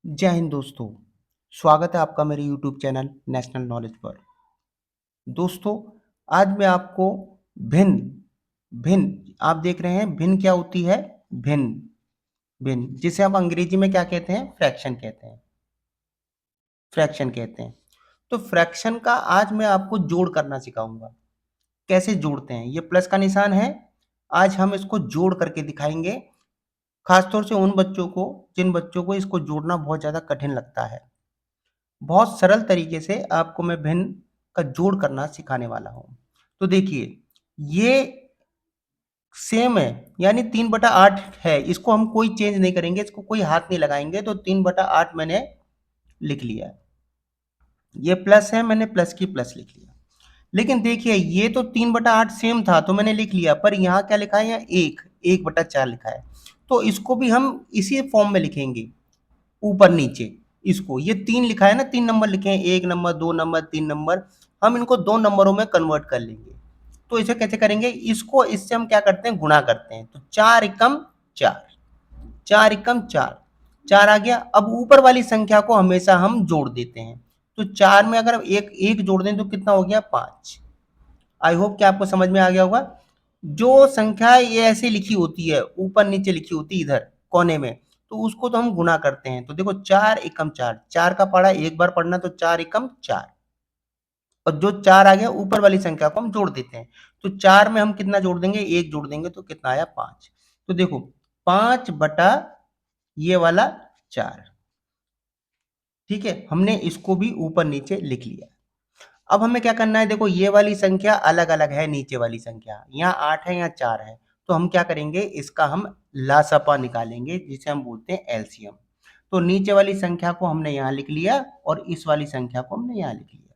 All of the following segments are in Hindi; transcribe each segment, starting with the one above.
जय हिंद दोस्तों। स्वागत है आपका मेरे यूट्यूब चैनल नेशनल नॉलेज पर। दोस्तों, आज मैं आपको भिन्न भिन्न आप देख रहे हैं भिन्न क्या होती है। भिन्न भिन्न जिसे हम अंग्रेजी में क्या कहते हैं, फ्रैक्शन कहते हैं। तो फ्रैक्शन का आज मैं आपको जोड़ करना सिखाऊंगा। कैसे जोड़ते हैं, ये प्लस का निशान है। आज हम इसको जोड़ करके दिखाएंगे, खासतौर से उन बच्चों को जिन बच्चों को इसको जोड़ना बहुत ज़्यादा कठिन लगता है। बहुत सरल तरीके से आपको मैं भिन्न का जोड़ करना सिखाने वाला हूँ। तो देखिए, ये सेम है, यानी 3/8 है। इसको हम कोई चेंज नहीं करेंगे, इसको कोई हाथ नहीं लगाएंगे। तो 3/8 मैंने लिख लिया। ये प्लस है, मैंने प्लस की प्लस लिख लिया। लेकिन देखिए, ये तो 3/8 सेम था तो मैंने लिख लिया, पर यहाँ क्या लिखा है, यहाँ 1/4 लिखा है। तो इसको भी हम इसी फॉर्म में लिखेंगे, ऊपर नीचे। इसको ये 3 लिखा है ना, 3 नंबर लिखे हैं, 1 नंबर, 2 नंबर, 3 नंबर। हम इनको 2 नंबरों में कन्वर्ट कर लेंगे। तो इसे कैसे करेंगे, इसको इससे हम क्या करते हैं, गुणा करते हैं। तो 4 एकम 4, 4 एकम 4, 4 आ गया। अब ऊपर वाली संख्या को हमेशा हम जोड़ देते हैं। तो 4 में अगर एक एक जोड़ दें तो कितना हो गया, 5। आई होप कि आपको समझ में आ गया होगा। जो संख्या ये ऐसे लिखी होती है, ऊपर नीचे लिखी होती है इधर कोने में, तो उसको तो हम गुणा करते हैं। तो देखो, 4 एकम 4, 4 का पढ़ा एक बार पढ़ना, तो 4 एकम 4। और जो 4 आ गया, ऊपर वाली संख्या को हम जोड़ देते हैं। तो 4 में हम कितना जोड़ देंगे, 1 जोड़ देंगे, तो कितना आया, 5। तो देखो, 5 बटा ये वाला 4। ठीक है, हमने इसको भी ऊपर नीचे लिख लिया। अब हमें क्या करना है, देखो ये वाली संख्या अलग अलग है, नीचे वाली संख्या यहाँ 8 है, यहाँ 4 है। तो हम क्या करेंगे, इसका हम लासपा निकालेंगे, जिसे हम बोलते हैं एलसीएम। तो नीचे वाली संख्या को हमने यहाँ लिख लिया और इस वाली संख्या को हमने यहाँ लिख लिया।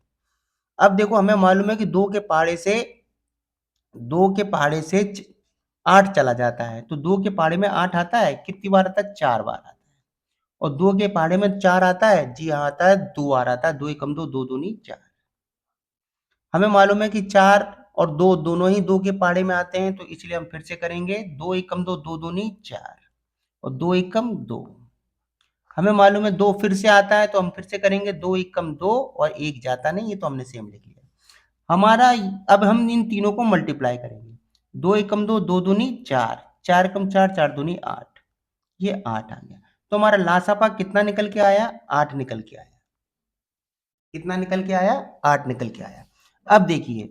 अब देखो, हमें मालूम है कि दो के पहाड़े से 8 चला जाता है। तो 2 के पहाड़े में 8 आता है, कितनी बार आता है, 4 बार आता है। और 2 के पहाड़े में 4 आता है, जी हाँ आता है, 2 बार आता है। 2 एकम 2, 2 दूनी 4। हमें मालूम है कि 4 और 2 दोनों ही 2 के पहाड़े में आते हैं, तो इसलिए हम फिर से करेंगे। 2 एकम 2, 2 दूनी 4, और 2 एकम 2। हमें मालूम है 2 फिर से आता है, तो हम फिर से करेंगे। 2 एकम 2, और 1 जाता नहीं, ये तो हमने सेम लिख लिया हमारा। अब हम इन तीनों को मल्टीप्लाई करेंगे। 2 एकम 2, 2 दूनी 4, 4 एकम 4, 4 दूनी 8। ये 8 आ गया। तो हमारा लासापा कितना निकल के आया, 8 निकल के आया। कितना निकल के आया, 8 निकल के आया। अब देखिए,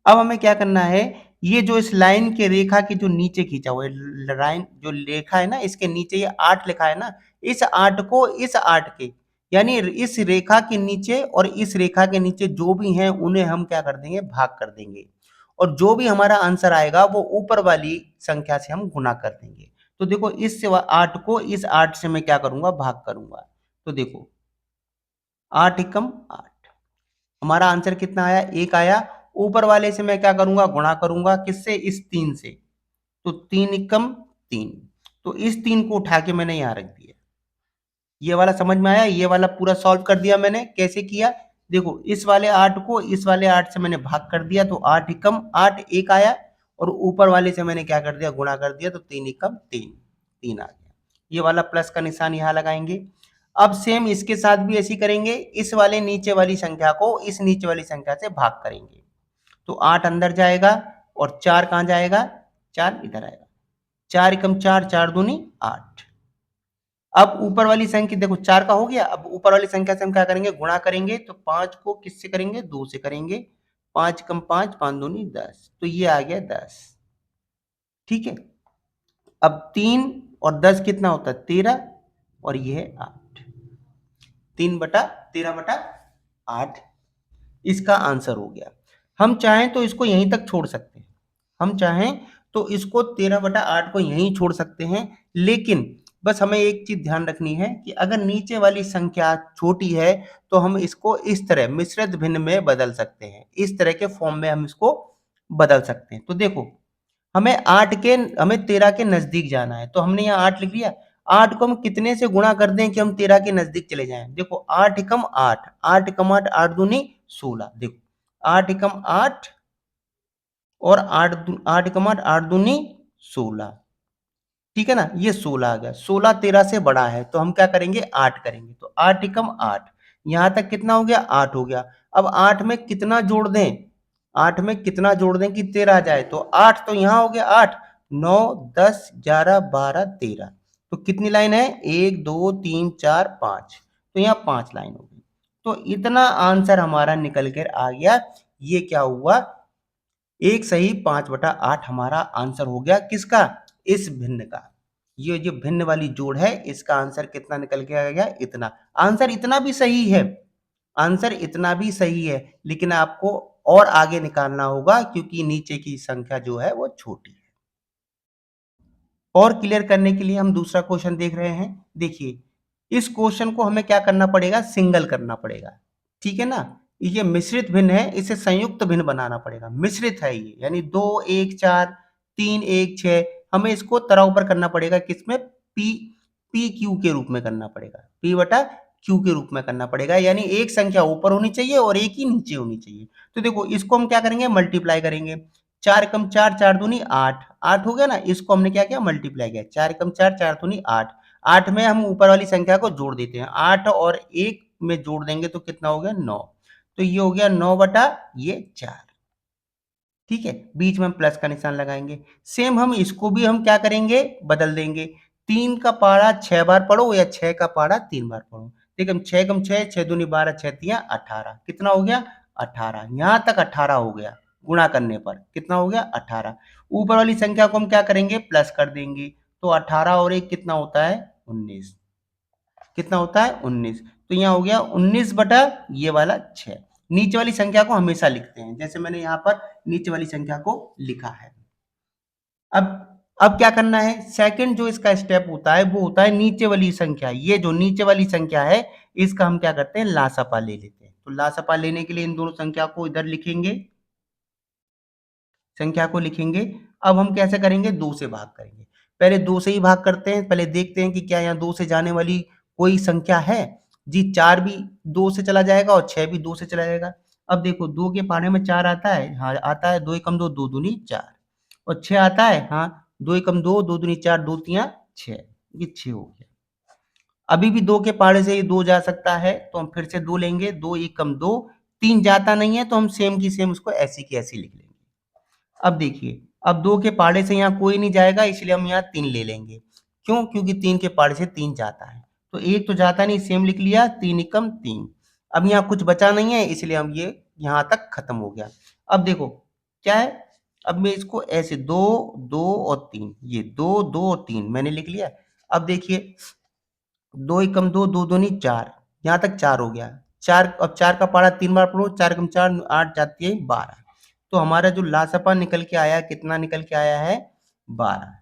अब हमें क्या करना है, ये जो इस लाइन के रेखा के जो नीचे खींचा हुआ है, लाइन जो रेखा है ना, इसके नीचे ये 8 लिखा है ना, इस 8 को इस 8 के, यानी इस रेखा के नीचे और इस रेखा के नीचे जो भी हैं उन्हें हम क्या कर देंगे, भाग कर देंगे। और जो भी हमारा आंसर आएगा वो ऊपर वाली संख्या से हम गुना कर देंगे। तो देखो, इस 8 को इस 8 से मैं क्या करूंगा, भाग करूंगा। तो देखो, 8 एकम 8, हमारा आंसर कितना आया, 1 आया। ऊपर वाले से मैं क्या करूंगा, गुणा करूंगा, किससे, इस 3 से। तो 3 एकम 3। तो इस 3 को उठा के मैंने यहां रख दिया। ये वाला समझ में आया, ये वाला पूरा सॉल्व कर दिया मैंने। कैसे किया, देखो, इस वाले 8 को इस वाले 8 से मैंने भाग कर दिया, तो 8 एकम 8, 1 आया। और ऊपर वाले से मैंने क्या कर दिया, गुणा कर दिया, तो 3 एकम 3, 3 आ गया। ये वाला प्लस का निशान यहाँ लगाएंगे। अब सेम इसके साथ भी ऐसी करेंगे, इस वाले नीचे वाली संख्या को इस नीचे वाली संख्या से भाग करेंगे। तो 8 अंदर जाएगा, और 4 कहाँ जाएगा, 4 इधर आएगा। 4 एकम 4, 4 दूनी 8। अब ऊपर वाली संख्या देखो, 4 का हो गया। अब ऊपर वाली संख्या से हम क्या करेंगे, गुणा करेंगे। तो 5 को किससे करेंगे, 2 से करेंगे। 5 एकम 5, 5 दूनी 10। तो ये आ गया 10। ठीक है। अब 3 और 10 कितना होता है, 13, और ये है 8। 3/13/8 इसका आंसर हो गया। हम चाहें तो इसको यहीं तक छोड़ सकते हैं। हम चाहें तो इसको 13/8 को यहीं छोड़ सकते हैं। लेकिन बस हमें एक चीज ध्यान रखनी है कि अगर नीचे वाली संख्या छोटी है, तो हम इसको इस तरह मिश्रित भिन्न में बदल सकते हैं। इस तरह के फॉर्म में हम इसको बदल सकते हैं। तो देखो, हमें 13 के नजदीक जाना है, तो हमने यहाँ 8 लिख लिया। 8 को हम कितने से गुणा कर दें कि हम 13 के नजदीक चले जाएं। देखो, 8 एकम 8, 8 एकम 8, 8 दूनी 16। देखो, 8 एकम 8, और 8 एकम 8, 8 दूनी 16। ठीक है ना, ये 16 आ गया। 16 13 से बड़ा है तो हम क्या करेंगे, 8 करेंगे। तो 8 एकम 8, यहाँ तक कितना हो गया, 8 हो गया। अब 8 में कितना जोड़ दें, 8 में कितना जोड़ दें कि 13 आ जाए, तो 8 तो यहाँ हो गया 8, 9 10 11 12 13, तो कितनी लाइन है, 1 2 3 4 5, तो यहाँ 5 लाइन हो गई। तो इतना आंसर हमारा निकल कर आ गया। ये क्या हुआ, एक सही 5/8 हमारा आंसर हो गया, किसका, इस भिन्न का। ये जो भिन्न वाली जोड़ है, इसका आंसर कितना निकल के आ गया, इतना। आंसर इतना भी सही है, आंसर इतना भी सही है, लेकिन आपको और आगे निकालना होगा क्योंकि नीचे की संख्या जो है वो छोटी है। और क्लियर करने के लिए हम दूसरा क्वेश्चन देख रहे हैं। देखिए, इस क्वेश्चन को हमें क्या करना पड़ेगा, सिंगल करना पड़ेगा। ठीक है ना, ये मिश्रित भिन्न है, इसे संयुक्त भिन्न बनाना पड़ेगा। मिश्रित है ये, यानी 2 1 4 3 1 6, हमें इसको तरा ऊपर करना पड़ेगा, किसमें, पी पी क्यू के रूप में करना पड़ेगा, पी बटा क्यू के रूप में करना पड़ेगा, यानी एक संख्या ऊपर होनी चाहिए और एक ही नीचे होनी चाहिए। तो देखो, इसको हम क्या करेंगे, मल्टीप्लाई करेंगे। 4 एकम 4, 4 दूनी 8, 8 हो गया ना, इसको हमने क्या किया, मल्टीप्लाई किया। 4 एकम 4, 4 दूनी 8, 8 में हम ऊपर वाली संख्या को जोड़ देते हैं। 8 और 1 में जोड़ देंगे तो कितना हो गया, 9, तो ये हो गया 9 बटा ये 4। ठीक है, बीच में हम प्लस का निशान लगाएंगे। सेम हम इसको भी हम क्या करेंगे, बदल देंगे। 3 का पारा 6 बार पढ़ो या 6 का पारा 3 बार पढ़ो। ठीक है, 6 कम 6, 6 दूनी 12, 6 तिया 18, कितना हो गया, 18। यहाँ तक 18 हो गया, गुणा करने पर कितना हो गया, 18। ऊपर वाली संख्या को हम क्या करेंगे, प्लस कर देंगे। तो 18 और 1 कितना होता है, 19। कितना होता है, 19। तो यहाँ हो गया 19 बटा ये वाला 6। नीचे वाली संख्या को हमेशा लिखते हैं, जैसे मैंने यहाँ पर नीचे वाली संख्या को लिखा है। अब अब क्या करना है, सेकंड जो इसका स्टेप होता है वो होता है नीचे वाली संख्या। ये जो नीचे वाली संख्या है, इसका हम क्या करते हैं, लासपा ले लेते हैं। तो लासपा लेने के लिए इन दोनों संख्या को इधर लिखेंगे, संख्या को लिखेंगे। अब हम कैसे करेंगे, 2 से भाग करेंगे। पहले 2 से ही भाग करते हैं, पहले देखते हैं कि क्या यहाँ 2 से जाने वाली कोई संख्या है। जी, 4 भी 2 से चला जाएगा और 6 भी 2 से चला जाएगा। अब देखो, 2 के पारे में 4 आता है, हाँ आता है। 2 एकम 2, 2 दूनी 4, और 6 आता है, हाँ 2 एकम 2, 2 दूनी 4, 2 तिया 6, ये 6 हो गया। अभी भी 2 के पारे से ये 2 जा सकता है, तो हम फिर से 2 लेंगे। 2 एकम 2, 3 जाता नहीं है तो हम सेम की सेम उसको ऐसी की ऐसी लिख लेंगे। अब देखिए, अब 2 के पाड़े से यहाँ कोई नहीं जाएगा, इसलिए हम यहाँ 3 ले लेंगे। क्यों, क्योंकि 3 के पाड़े से 3 जाता है, तो 1 तो जाता नहीं, सेम लिख लिया। 3 एकम 3। अब यहाँ कुछ बचा नहीं है, इसलिए हम ये यहाँ तक खत्म हो गया। अब देखो क्या है, अब मैं इसको ऐसे 2 2 और 3, ये 2 2 और 3 मैंने लिख लिया। अब देखिए, 2 एकम 2, 2 दूनी 4, यहाँ तक 4 हो गया। 4, अब 4 का पारा 3 बार पढ़ो, 4 एकम 4, 8 जाती है 12। तो हमारा जो लासपा निकल के आया, कितना निकल के आया है, 12।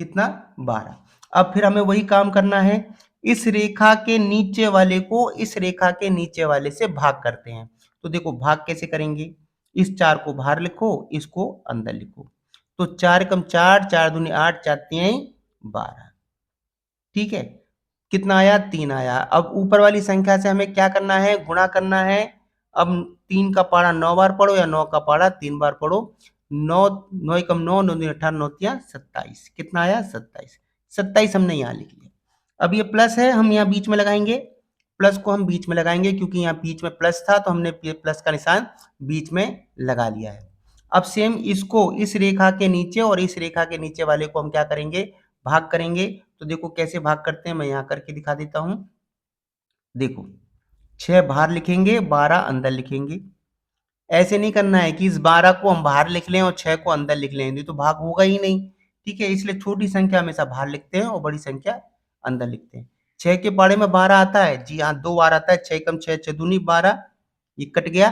कितना, 12। अब फिर हमें वही काम करना है, इस रेखा के नीचे वाले को इस रेखा के नीचे वाले से भाग करते हैं। तो देखो भाग कैसे करेंगे, इस 4 को बाहर लिखो, इसको अंदर लिखो। तो 4 एकम 4, 4 दूनी 8, 4 तियाई 12। ठीक है, कितना आया, 3 आया। अब ऊपर वाली संख्या से हमें क्या करना है, गुणा करना है। अब 3 का पारा 9 बार पढ़ो या 9 का पारा 3 बार पढ़ो। 9 9 एकम 9, 9 दूनी 18, 9 तिया 27, कितना आया, 27। 27 हमने यहाँ लिख लिया। अब ये प्लस है, हम यहाँ बीच में लगाएंगे। प्लस को हम बीच में लगाएंगे क्योंकि यहाँ बीच में प्लस था, तो हमने प्लस का निशान बीच में लगा लिया है। अब सेम इसको इस रेखा के नीचे और इस रेखा के नीचे वाले को हम क्या करेंगे, भाग करेंगे। तो देखो कैसे भाग करते हैं, मैं यहाँ करके दिखा देता हूँ। देखो, 6 बाहर लिखेंगे, 12 अंदर लिखेंगे। ऐसे नहीं करना है कि इस 12 को हम बाहर लिख लें और 6 को अंदर लिख लें, नहीं तो भाग होगा ही नहीं। ठीक है, इसलिए छोटी संख्या हमेशा बाहर लिखते हैं और बड़ी संख्या अंदर लिखते हैं। 6 के पाड़े में 12 आता है, जी हाँ 2 बार आता है। 6 कम 6, 6 दूनी 12, ये कट गया।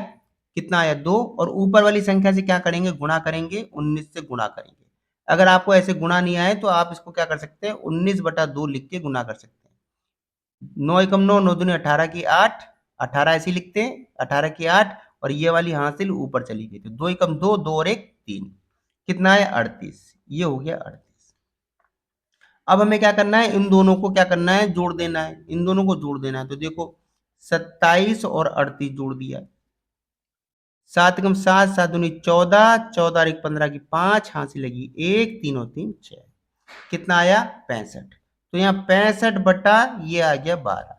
कितना आया, 2। और ऊपर वाली संख्या से क्या करेंगे, गुणा करेंगे, 19 से गुणा करेंगे। अगर आपको ऐसे गुणा नहीं आए तो आप इसको क्या कर सकते हैं, 19 बटा 2 लिख के गुणा कर सकते हैं। 9 एकम 9, 9 दूनी 18 की 8, 18 ऐसे ही लिखते हैं, 18 की 8, और ये वाली हासिल ऊपर चली गई। तो 2 एकम 2, 2 और 1 3, कितना है, 38। ये हो गया 38। अब हमें क्या करना है, इन दोनों को क्या करना है, जोड़ देना है। इन दोनों को जोड़ देना है। तो देखो 27 और 38 जोड़ दिया। 7 एकम 7, 7 दूनी 14, 14 और 1 15 की 5, हासिल लगी 1, 3 और 3 6। कितना आया 65। तो यहाँ 65 बटा ये आ गया 12।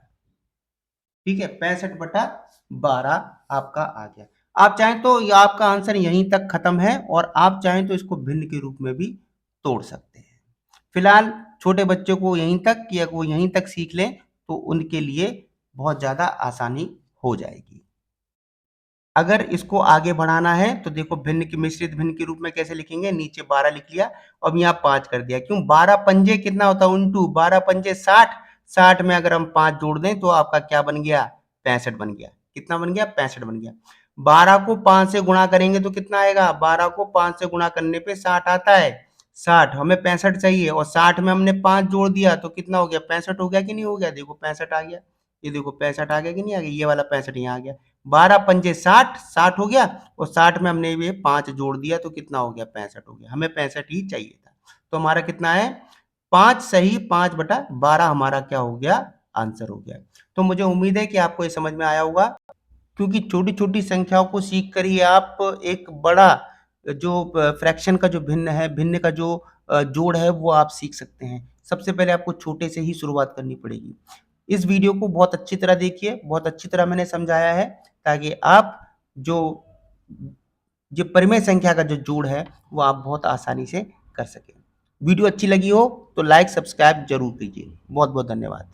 ठीक है, 65/12 आपका आ गया। आप चाहें तो ये आपका आंसर यहीं तक खत्म है, और आप चाहें तो इसको भिन्न के रूप में भी तोड़ सकते हैं। फिलहाल छोटे बच्चों को यहीं तक, या वो यहीं तक सीख लें तो उनके लिए बहुत ज्यादा आसानी हो जाएगी। अगर इसको आगे बढ़ाना है तो देखो, भिन्न की मिश्रित भिन्न के रूप में कैसे लिखेंगे, नीचे 12 लिख लिया, अब यहाँ 5 कर दिया। क्यों, 12 पंजे कितना होता है, उनटू 12 पंजे 60। 60 में अगर हम 5 जोड़ दें तो आपका क्या बन गया, 65 बन गया। कितना बन गया, 65 बन गया। 12 को 5 से गुणा करेंगे तो कितना आएगा, 12 को 5 से गुणा करने पे 60 आता है। 60, हमें 65 चाहिए, और 60 में हमने 5 जोड़ दिया तो कितना हो गया, 65 हो गया कि नहीं हो गया, देखो 65 आ गया। ये देखो 65 आ गया कि नहीं आ गया, ये वाला 65 यहाँ आ गया। 12 पंजे 60, 60 हो गया, और 60 में हमने ये 5 जोड़ दिया तो कितना हो गया, 65 हो गया। हमें 65 ही चाहिए था, तो हमारा कितना है, 5 सही 5/12 हमारा क्या हो गया, आंसर हो गया। तो मुझे उम्मीद है कि आपको ये समझ में आया होगा, क्योंकि छोटी छोटी संख्याओं को सीख कर ही आप एक बड़ा जो फ्रैक्शन का जो भिन्न है, भिन्न का जो जोड़ है, वो आप सीख सकते हैं। सबसे पहले आपको छोटे से ही शुरुआत करनी पड़ेगी। इस वीडियो को बहुत अच्छी तरह देखिए, बहुत अच्छी तरह मैंने समझाया है, ताकि आप जो जो परिमेय संख्या का जो जोड़ है वो आप बहुत आसानी से कर सकें। वीडियो अच्छी लगी हो तो लाइक सब्सक्राइब जरूर कीजिए। बहुत बहुत धन्यवाद।